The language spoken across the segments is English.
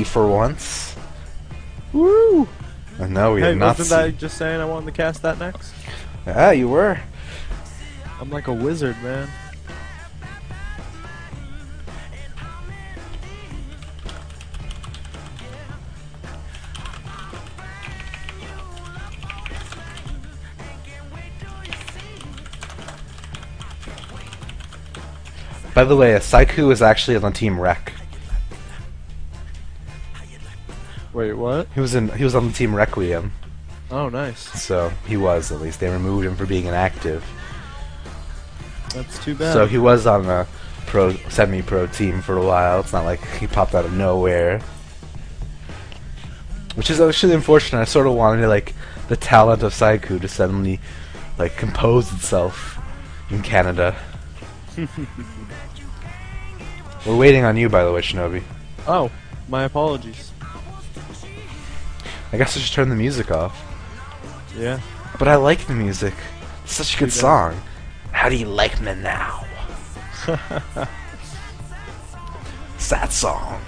for once. Woo! And no, we Hey, have not wasn't I just saying I wanted to cast that next? Ah, you were. I'm like a wizard, man. By the way, Saiku is actually on Team Rec. Wait, what? He was on the Team Requiem. Oh, nice. So he was, at least. They removed him for being inactive. That's too bad. So he was on a semi-pro team for a while. It's not like he popped out of nowhere. Which is actually unfortunate. I sort of wanted like the talent of Saiku to suddenly like compose itself in Canada. We're waiting on you, by the way, Shinobi. Oh, my apologies. I guess I should turn the music off. Yeah. But I like the music. It's such a good You do. song. How do you like me now? Sad song.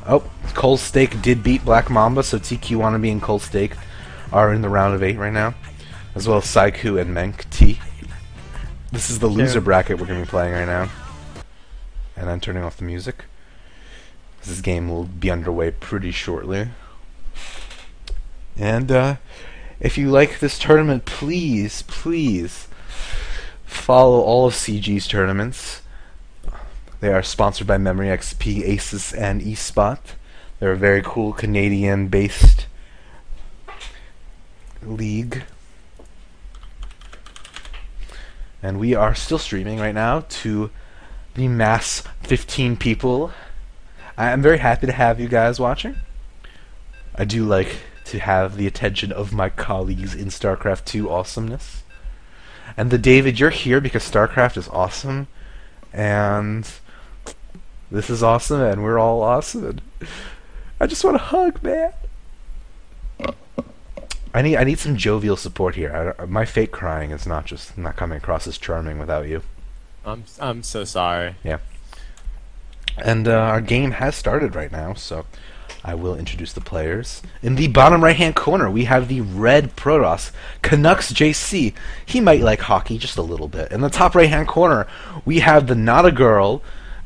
Oh, Cold Steak did beat Black Mamba, so TQ Wannabe and Cold Steak are in the round of 8 right now. As well as Saiku and Menk T. This is the loser bracket we're going to be playing right now. And I'm turning off the music. This game will be underway pretty shortly. And if you like this tournament, please, please follow all of CG's tournaments. They are sponsored by Memory XP, Asus, and eSpot. They're a very cool Canadian-based league. And we are still streaming right now to the mass 15 people. I am very happy to have you guys watching. I do like to have the attention of my colleagues in StarCraft 2 awesomeness. And David, you're here because StarCraft is awesome, and this is awesome, and we're all awesome. I just want to hug, man. I need some jovial support here. My fake crying is not coming across as charming without you. I'm so sorry. Yeah. And our game has started right now, so I will introduce the players. In the bottom right-hand corner, we have the red Protoss, Canucks JC. He might like hockey just a little bit. In the top right-hand corner, we have the not a girl,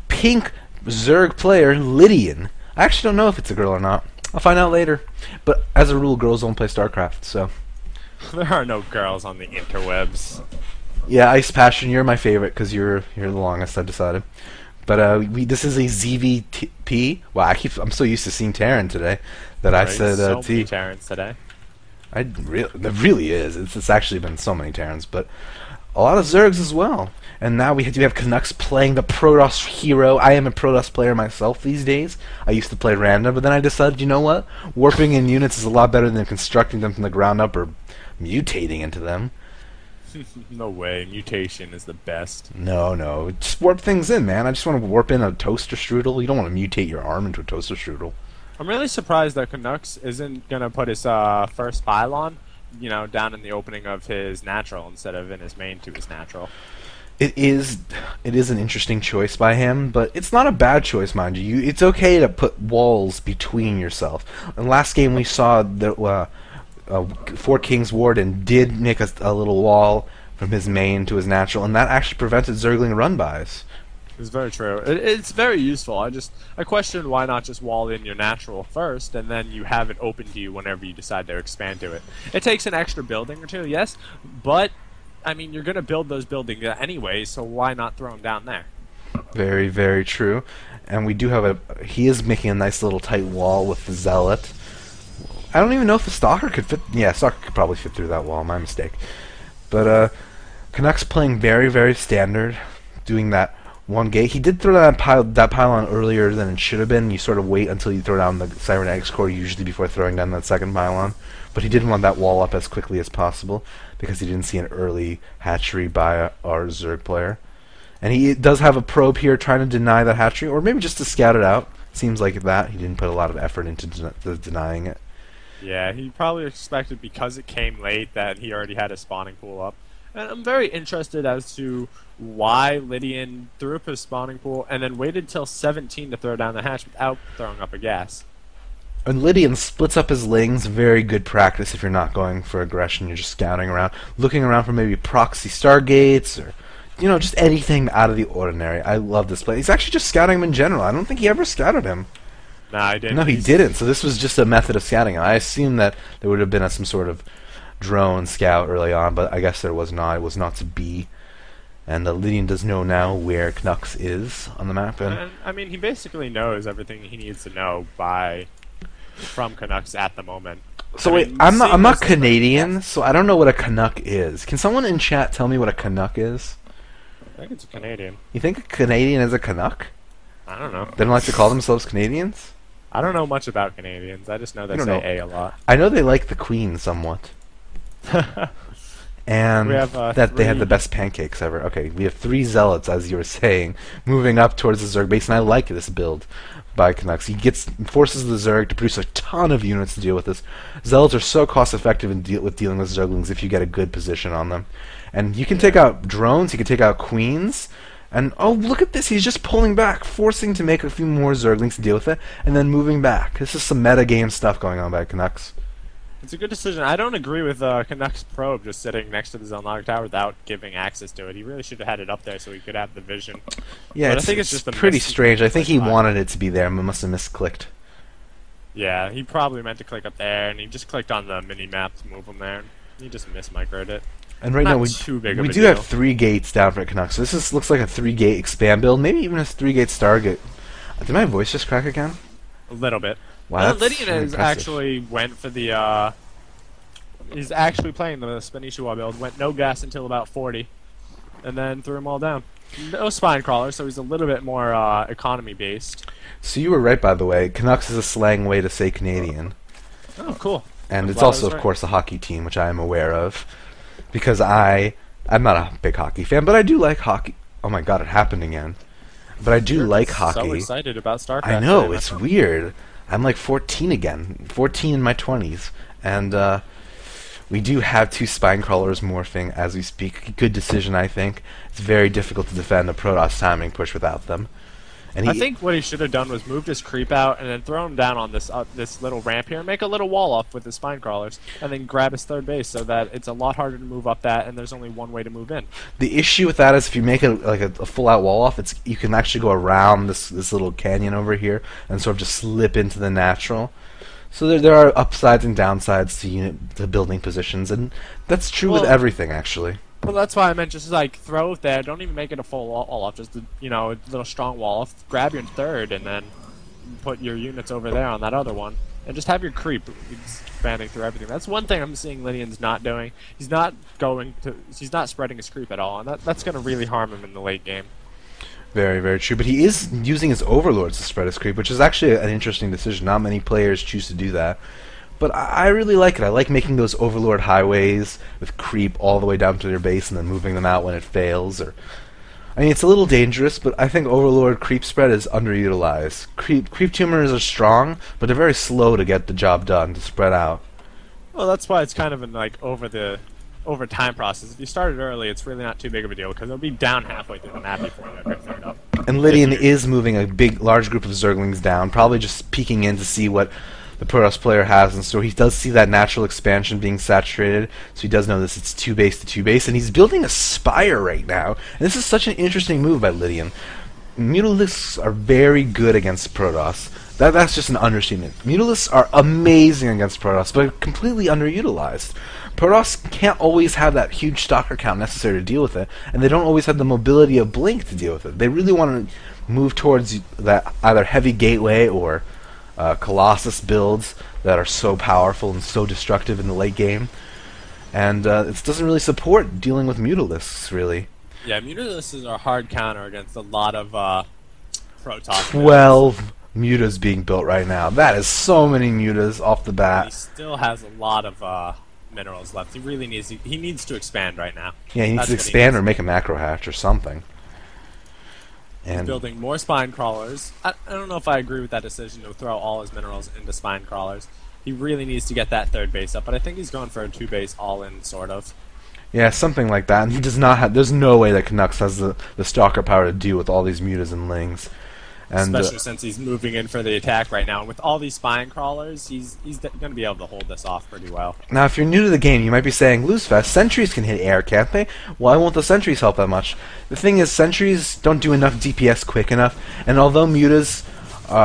pink Zerg player, Lydian. I actually don't know if it's a girl or not. I'll find out later. But as a rule, girls don't play StarCraft, so... There are no girls on the interwebs. Yeah, Ice Passion, you're my favorite because you're the longest, I've decided. But this is a ZVP. Wow, I'm so used to seeing Terran today that I said so T. many Terrans today. It really is. It's actually been so many Terrans, but a lot of Zergs as well. And now we do have Canucks playing the Protoss hero. I am a Protoss player myself these days. I used to play random, but then I decided, you know what? Warping in units is a lot better than constructing them from the ground up or mutating into them. No way. Mutation is the best. No. Just warp things in, man. I just want to warp in a toaster strudel. You don't want to mutate your arm into a toaster strudel. I'm really surprised that Canucks isn't going to put his first pylon, down in the opening of his natural instead of in his main to his natural. It is an interesting choice by him, but it's not a bad choice, mind you. It's okay to put walls between yourself. In last game we saw that Fort King's Warden did make a little wall from his main to his natural, and that actually prevented Zergling run-bys. It's very true. It's very useful. I question why not just wall in your natural first, and then you have it open to you whenever you decide to expand to it. It takes an extra building or two, yes, but I mean you're going to build those buildings anyway, so why not throw them down there? Very, very true. And we do have he is making a nice little tight wall with the Zealot. I don't even know if the Stalker could fit. Yeah, Stalker could probably fit through that wall. My mistake. But Canucks playing very, very standard, doing that one gate. He did throw that pylon earlier than it should have been. You sort of wait until you throw down the Cybernetics core usually before throwing down that second pylon. But he didn't want that wall up as quickly as possible because he didn't see an early hatchery by our Zerg player. And he does have a probe here trying to deny that hatchery, or maybe just to scout it out. Seems like that. He didn't put a lot of effort into denying it. Yeah, he probably expected because it came late that he already had his spawning pool up. And I'm very interested as to why Lydian threw up his spawning pool and then waited till 17 to throw down the hatch without throwing up a gas. And Lydian splits up his lings. Very good practice if you're not going for aggression. You're just scouting around, looking around for maybe proxy stargates or, just anything out of the ordinary. I love this play. He's actually just scouting him in general. I don't think he ever scouted him. Nah, I didn't. No, he didn't. So this was just a method of scouting him. I assume that there would have been some sort of drone scout early on, but I guess there was not. It was not to be. And Lydian does know now where Canucks is on the map. And I mean, he basically knows everything he needs to know from Canucks at the moment. So wait, I'm not Canadian, so I don't know what a Canuck is. Can someone in chat tell me what a Canuck is? I think it's a Canadian. You think a Canadian is a Canuck? I don't know. They don't like to call themselves Canadians? I don't know much about Canadians. I just know they say A lot. I know they like the Queen somewhat. And we have, that they have the best pancakes ever. Okay, we have 3 Zealots, as you were saying, moving up towards the Zerg base, and I like this build by Canucks. He forces the Zerg to produce a ton of units to deal with this. Zealots are so cost-effective with dealing with Zerglings if you get a good position on them. And you can take out drones, you can take out queens, and oh, look at this, he's just pulling back, forcing to make a few more Zerglings to deal with it, and then moving back. This is some metagame stuff going on by Canucks. It's a good decision. I don't agree with Canucks probe just sitting next to the Zelnog tower without giving access to it. He really should have had it up there so he could have the vision. Yeah, I think it's just pretty strange. I think he wanted it to be there, but must have misclicked. Yeah, he probably meant to click up there, and he just clicked on the mini-map to move him there. He just mismicroed it. And right now we do have 3 gates down for Canucks. So this looks like a 3-gate expand build, maybe even a 3-gate Stargate. Did my voice just crack again? A little bit. Wow, Lydian has actually went for the he's actually playing the Spanish build, went no gas until about 40, and then threw them all down. No spine crawler, so he's a little bit more economy based. So you were right, by the way. Canucks is a slang way to say Canadian. Oh, cool. And it's also, of course, a hockey team, which I am aware of. Because I'm not a big hockey fan, but I do like hockey. Oh my god, it happened again. But I do like hockey. So excited about StarCraft. I know, it's weird. I'm like 14 again. 14 in my 20s. And we do have 2 spine crawlers morphing as we speak. Good decision, I think. It's very difficult to defend a Protoss timing push without them. And I think what he should have done was moved his creep out and then throw him down on this little ramp here and make a little wall up with his spine crawlers and then grab his third base so that it's a lot harder to move up that and there's only one way to move in. The issue with that is if you make it like a full-out wall off, you can actually go around this little canyon over here and sort of just slip into the natural. So there are upsides and downsides to building positions, and that's true with everything, actually. Well, that's why I meant just like throw it there. Don't even make it a full wall off. Just a little strong wall off. Grab your third, and then put your units over there on that other one, and just have your creep expanding through everything. That's one thing I'm seeing Lydian's not doing. He's not spreading his creep at all, and that's going to really harm him in the late game. Very, very true. But he is using his overlords to spread his creep, which is actually an interesting decision. Not many players choose to do that. But I really like it. I like making those overlord highways with creep all the way down to their base and then moving them out when it fails. I mean, it's a little dangerous, but I think overlord creep spread is underutilized. Creep tumors are strong, but they're very slow to get the job done, to spread out. Well, that's why it's kind of an over time process. If you started early, it's really not too big of a deal because it'll be down halfway through the map before you pick third up. And Lydian is moving a large group of Zerglings down, probably just peeking in to see what the Protoss player has in store. He does see that natural expansion being saturated, so he does know this. It's 2 base to 2 base, and he's building a spire right now. And this is such an interesting move by Lydian. Mutalisks are very good against Protoss. That's just an understatement. Mutalisks are amazing against Protoss, but completely underutilized. Protoss can't always have that huge stalker count necessary to deal with it, and they don't always have the mobility of Blink to deal with it. They really want to move towards that either heavy gateway or Colossus builds that are so powerful and so destructive in the late game. And it doesn't really support dealing with Mutalisks, really. Yeah, Mutalisks are a hard counter against a lot of Protoss. 12 mutas being built right now. That is so many mutas off the bat. He still has a lot of minerals left. He really needs to expand right now. Yeah, he needs to expand or make a macro hatch or something. And building more spine crawlers. I don't know if I agree with that decision to throw all his minerals into spine crawlers. He really needs to get that third base up, but I think he's going for a 2 base all-in, sort of. Yeah, something like that. And he does not have. There's no way that Canucks has the stalker power to deal with all these mutas and lings. And Especially since he's moving in for the attack right now. And with all these spine crawlers, he's going to be able to hold this off pretty well. now, if you're new to the game, you might be saying, "Losefest, sentries can hit air, can't they? Why won't the sentries help that much?" The thing is, sentries don't do enough DPS quick enough, and although mutas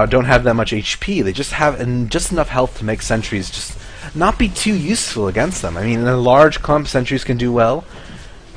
don't have that much HP, they just have just enough health to make sentries just not be too useful against them. I mean, in a large clump, sentries can do well,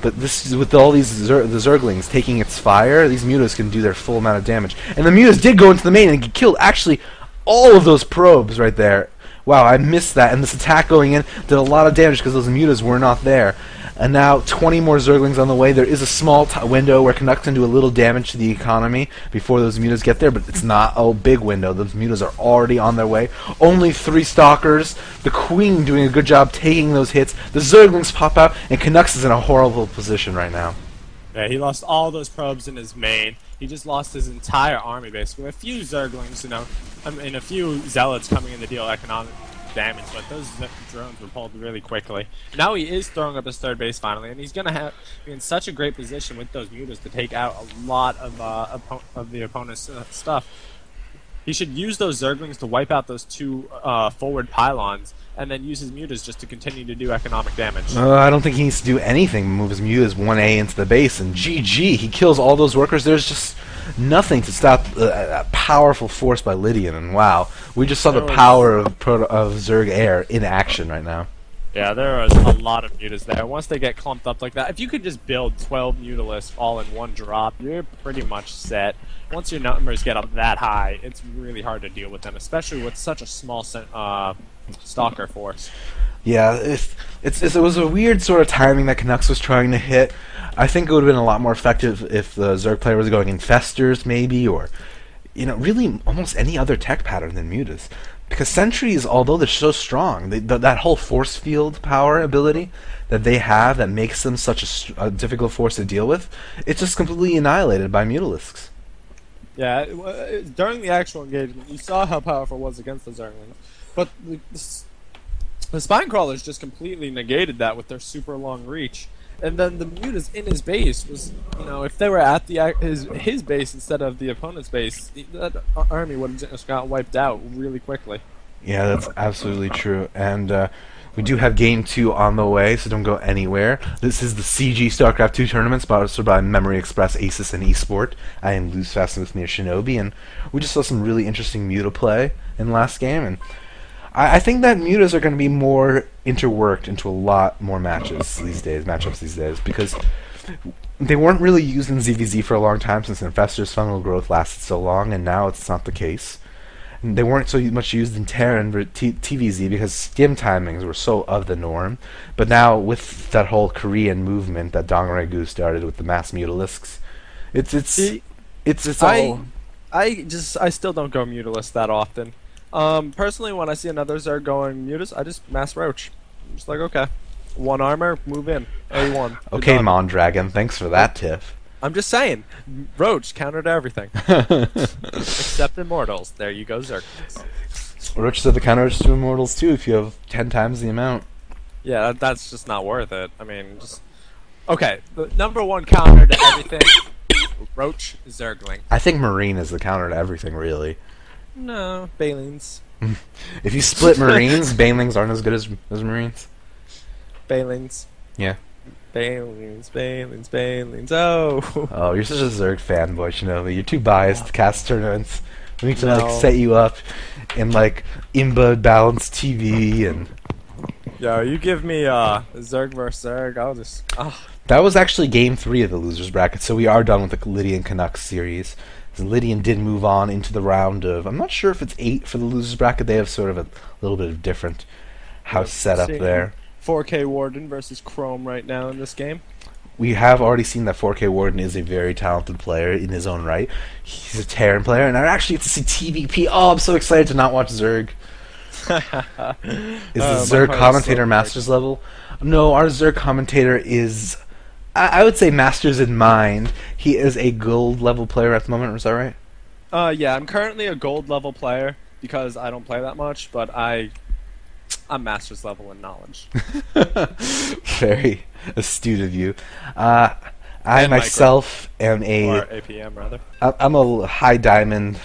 but this with all these the Zerglings taking its fire, these mutas can do their full amount of damage. And the mutas did go into the main and killed actually all of those probes right there. Wow, I missed that. And this attack going in did a lot of damage because those mutas were not there. And now 20 more Zerglings on the way. There is a small window where Canucks can do a little damage to the economy before those mutas get there, but it's not a big window. Those mutas are already on their way. Only 3 stalkers. The Queen doing a good job taking those hits. The Zerglings pop out, and Canucks is in a horrible position right now. Yeah, he lost all those probes in his main. He just lost his entire army basically. A few Zerglings, and a few Zealots coming in to deal economic damage, but those drones were pulled really quickly. Now he is throwing up his third base finally, and he's going to be in such a great position with those mutas to take out a lot of the opponent's stuff. He should use those Zerglings to wipe out those 2 forward pylons, and then use his mutas just to continue to do economic damage. I don't think he needs to do anything but move his mutas 1A into the base, and GG, he kills all those workers. There's just nothing to stop a powerful force by Lydian, and wow, we just saw the power of Zerg Air in action right now. Yeah, there was a lot of mutas there. Once they get clumped up like that, if you could just build 12 mutalisks all in one drop, you're pretty much set. Once your numbers get up that high, it's really hard to deal with them, especially with such a small stalker force. Yeah, it was a weird sort of timing that Canucks was trying to hit. I think it would have been a lot more effective if the Zerg player was going Infestors, maybe, or really almost any other tech pattern than mutas. Because sentries, although they're so strong, that whole force field power ability that they have that makes them such a difficult force to deal with, it's just completely annihilated by mutalisks. Yeah, during the actual engagement, you saw how powerful it was against the Zerglings, but the Spine Crawlers just completely negated that with their super long reach. And then the mutas in his base was, if they were at his base instead of the opponent's base, that army would have just got wiped out really quickly. Yeah, that's absolutely true. And we do have Game 2 on the way, so don't go anywhere. This is the CG StarCraft 2 tournament, sponsored by Memory Express, Asus, and eSport. I am Losefest, and with me is Shinobi, and we just saw some really interesting muta play in the last game, and I think that mutas are going to be more interworked into a lot more matchups these days, because they weren't really used in ZVZ for a long time since Infestor's fungal growth lasted so long, and now it's not the case. And they weren't so much used in Terran TVZ because skim timings were so of the norm, but now with that whole Korean movement that Dongregoo started with the mass mutalisks, it's all. I still don't go mutalist that often. Personally, when I see another Zerg going mutas, I just mass roach. I'm just like, okay, 1 armor, move in, A1. Okay, Mondragon, thanks for that tip. I'm just saying, roach counter to everything, except immortals. There you go, Zerg. Roaches are the counters to immortals too. If you have 10 times the amount. Yeah, that's just not worth it. I mean, just okay. The #1 counter to everything, roach, Zergling. I think Marine is the counter to everything, really. No, Balings. If you split Marines, Banelings aren't as good as Marines. Balings. Yeah. Balings. Oh. Oh, you're such a Zerg fanboy, Shinobi. You're too biased to cast tournaments. We need to set you up in Imba balanced TV and. Yo, you give me Zerg vs Zerg, I'll just. That was actually Game 3 of the losers bracket, so we are done with the Lydian Canucks series. Lydian did move on into the round of, I'm not sure if it's 8 for the losers bracket. They have sort of a little bit of different house setup there. 4K Warden versus Chrome right now in this game. We have already seen that 4K Warden is a very talented player in his own right. He's a Terran player, and I actually get to see TVP. Oh, I'm so excited to not watch Zerg. Is the Zerg commentator Masters level? No, our Zerg commentator is, I would say, Masters in mind. He is a gold level player at the moment. Is that right? Yeah, I'm currently a gold level player because I don't play that much, but I I'm master's level in knowledge. Very astute of you. I And myself am Or a APM, rather. I'm a high diamond